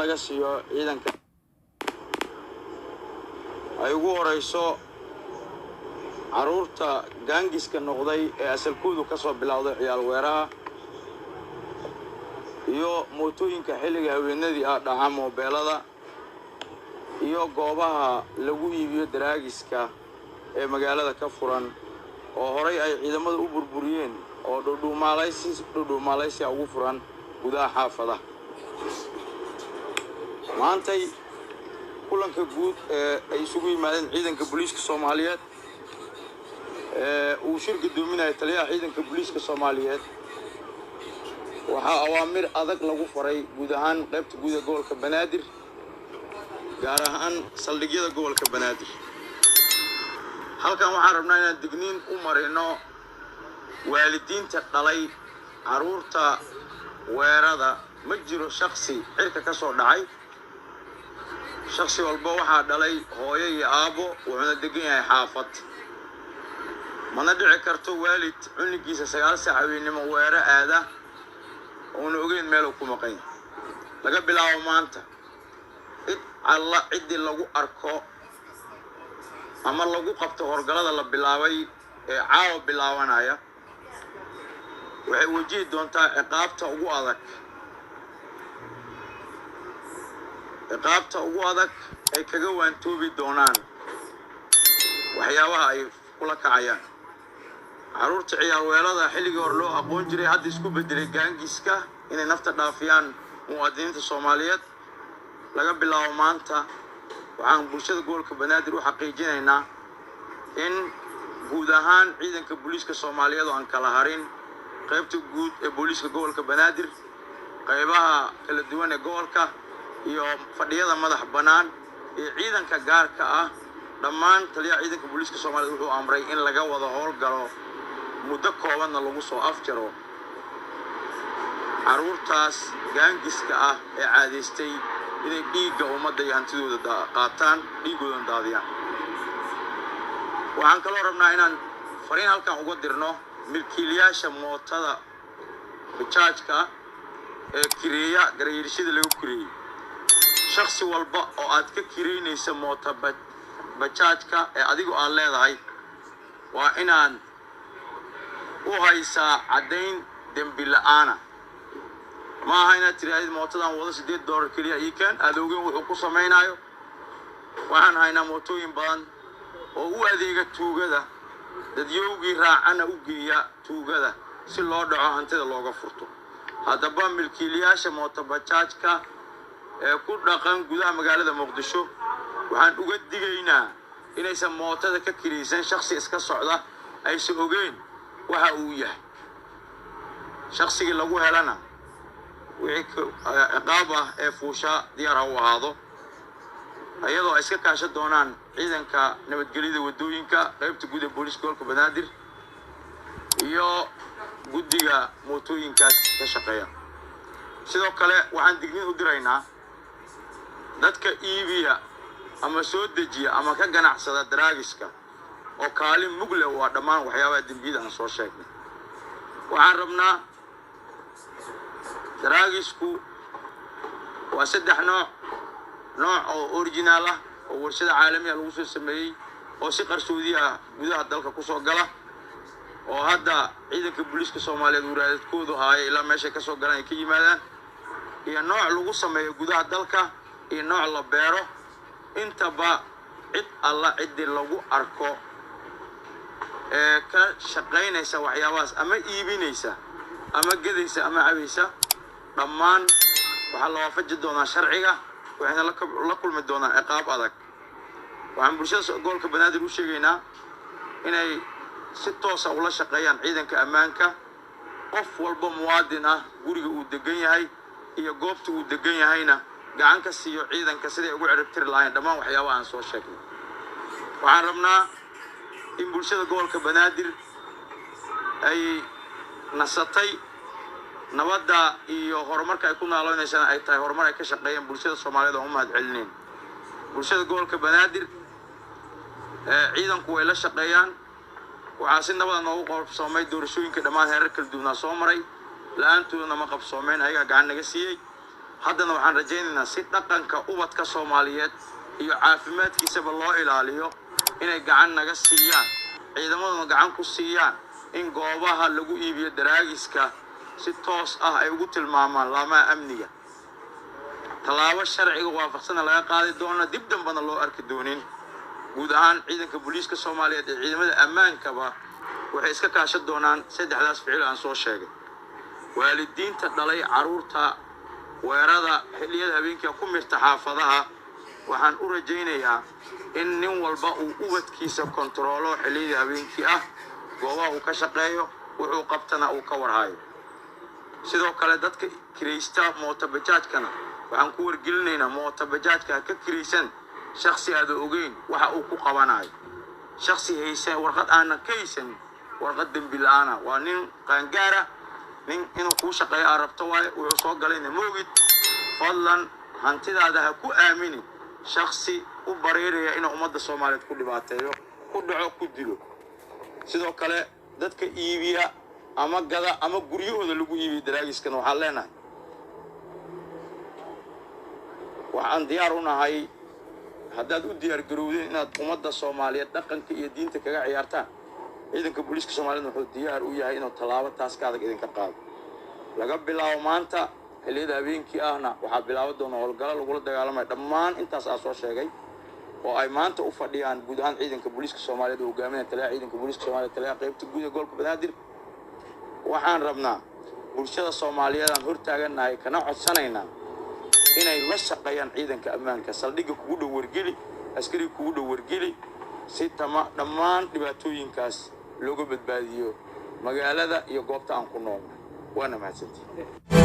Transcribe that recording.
naga siiyo ciidanka ay ugu horeyso caruurta gaangiska noqday ee asalkoodu ka soo bilowday ciyaal weeraha iyo mootooyinka xilliga haweenadii dhaca moobeelada iyo goobaha lagu iibiyo daraagiska ee magaalada ka furan oo horay ay ciidamada u burburiyeen oo dhudhuumaalaysi ugu furan gudaha xaafadaha maantay kulanka guud ay isugu yimaadeen ciidanka booliiska Soomaaliyeed uu shir gudoominaya taliyaha ciidanka booliiska Soomaaliyeed waxa awaamir adag lagu faray guud ahaan qaybta guud ee gobolka Banaadir gaar ahaan saldhigyada gobolka Banaadir halkan waxaan rabnaa inaan digniin u marino waalidiinta dhalay caruurta weerada ma jiro shakhsi xilka ka soo dhacay shakhsi walba waxa dhalay hooyo iyo aabo wuxuuna degan yahay xaafad mana dhici karto waalid cunigiisa 9 saac haweenimo weera aada oo ogeyn meel uu ku maqan laga bilaabo maanta alla cidi lagu arko ama lagu qabto horgalada la bilaabay ee caawa bilaabanaya waxay wajihi doontaa ciqaabta ugu adag ay kaga waantoobi doonaan waxyaabaha ay kula kacayaan caruurta ciyaar weelada xilliga hor loo aqoon jiray hadda isku bedelay gaangiska inay nafta dhaafiyaan muwaadiniinta Soomaaliyeed laga bilaabo maanta waxaan bulshada gobolka Banaadir u xaqiijinaynaa in guud ahaan ciidanka booliiska Soomaaliyeed oo aan kala harin qaybta guud ee booliiska gobolka Banaadir qaybaha kala duwan ee gobolka iyo fadhiyada madax banaan ee ciidanka gaarka ah dhammaan taliyaha ciidanka booliiska Soomaaliyeed wuxuu amray in laga wada howlgalo muddo koobanna lagu soo afjaro caruurtaas gaangiska ah ee caadaystay inay dhiigga ummadda iyo hantidooda qaataan dhiigooda daadiyaan waxaan kaloo rabnaa inaan fariin halkan uga dirno milkiilayaasha mootada bajaajka ee kireeya gareeyshada lagu kireeyay shakhsi walba oo aad ka kireynaysa moota bajaajka ee adigu aan leedahay waa inaan u haysaa cadayn dambi la'aan ma aha inaad tiraahdo mootadan wada $8 kaliya iikan adoogeen wuxuu ku sameeynayo waxaan haynaa mootooyin badan oo u adeega tuugada dadyowgii raacana u geeya tuugada si loo dhaco hantida looga furto haddaba milkiilayaasha moota bajaajka ee ku dhaqan gudaha magaalada Muqdisho waxaan uga digaynaa inaysan mootada ka kireysan shakhsi iska socda aysan ogeyn waxa uu yahay shakhsiga lagu helana wixii ciqaab ah ee fuusha diyaar u ahaado ayadoo ay iska kaashan doonaan ciidanka nabadgelyada wadooyinka qaybta guud ee booliiska gobolka Banaadir iyo guddiga mootooyinkaas ka shaqeeya sidoo kale waxaan digniin u diraynaa dadka iibiya ama soo dejiya ama ka ganacsada daraagiska oo kaalin mugle waa dhammaan waxyaabaha dambiyada aan soo sheegnay waxaan rabnaa daraagisku waa 3 nooc oo original ah oo warshada caalamiga lagu soo sameeyay oo si qarsoodi ah gudaha dalka ku soo gala oo hadda ciidanka booliiska Soomaaliyeed waraadkoodu haay ilaa meesha ka soo galaan ay ka yimaadaan iyo nooc lagu sameeyo gudaha dalka iyo nooc la beero intaba cid alla cid lagu arko ee ka shaqeynaysa waxyaabahaas ama iibinaysa ama gadaysa ama cabaysa dhammaan waxa la waafaji doonaa sharciga waxayna la kulmi doonaa ciqaab adag waxaan bulshada gobolka Banaadir u sheegaynaa inay si toos ah ula shaqeeyaan ciidanka ammaanka qof walba muwaadin ah guriga uu degan yahay iyo goobta uu degan yahayna gacan ka siiyo ciidanka sidii ugu ciribtiri lahayn dhammaan waxyaabaha aan soo sheegnay waxaan rabnaa in bulshada gobolka Banaadir ay nasatay nabadda iyo horumarka ay ku noolaynaysan ay tahay horumar ay ka shaqeeyaan bulshada Soomaaliyeed oo u mahad celineen bulshada gobolka Banaadir ciidanku way la shaqeeyaan waxaa si nabad ah ugu qabsoomay doorashooyinka dhammaan heerar kala duwan soo maray la'aantoodna ma qabsoomeen ayaga gacan naga siiyay haddana waxaan rajaynaynaa si dhaqanka ubadka Soomaaliyeed iyo caafimaadkiisaba loo ilaaliyo inay gacan naga siiyaan ciidamaduna gacan ku siiyaan in goobaha lagu iibiyo daraagiska si toos ah ay ugu tilmaamaan laamaha amniga talaabo sharciga waafaqsan laga qaadi doono dib dambana loo arki doonin guud ahaan ciidanka booliiska Soomaaliyeed ee ciidamada ammaankaba waxay iska kaashan doonaan saddexdaas ficil aan soo sheegay waalidiinta dhalay caruurta weerada xilliyada habeenkii ku mirta xaafadaha waxaan u rajaynayaa in nin walba uu ubadkiisa kontrolo xilliyada habeenkii goobaha uu ka shaqeeyo wuxuu qabtana uu ka warhayo sidoo kale dadka kireysta mooto bajaajkana waxaan ku wargelinaynaa mooto bajaajka ka kireysan shakhsi aad ogeyn waxa uu ku qabanayo shakhsi haysan warqad aan ka haysan warqad dambi la'aana waa nin qaangaara nin inuu ku shaqeeyo arabto waaye wuxuu soo galayna moogid fadlan hantidaada ha ku aaminin shakhsi u bareeraya inuu ummadda Soomaaliyeed ku dhibaateeyo ku dhaco ku dilo sidoo kale dadka iibiya ama gada ama guryahooda lagu iibiyo daraagiskana waxaan leenahay waxaan diyaar u nahay haddaad u diyaar garowdeen inaad ummadda Soomaaliyeed dhaqanka iyo diinta kaga ciyaartaan ciidanka booliiska Soomaaliyeed wuxuu diyaar u yahay inuu talaabo taas ka adag idinka qaado laga bilaabo maanta xilliyada habeenkii waxaa bilaaban doona howlgalo lagula dagaalamay dhammaan intaas aan soo sheegay oo ay maanta u fadhiyaan guud ahaan ciidanka booliiska Soomaaliyeed oo hogaaminaya taliyaha ciidanka booliiska Soomaaliyeed taliyaha qaybta guud ee gobolka Banaadir waxaan rabnaa bulshada Soomaaliyeed aan hortaaganahay kana codsanaynaa inay la shaqeeyaan ciidanka ammaanka saldhigga kugu dhow wargeli askari kugu dhow wargeli si dhammaan dhibaatooyinkaas looga badbaadiyo magaalada iyo goobta aan ku noolnahay waana mahadsantihiin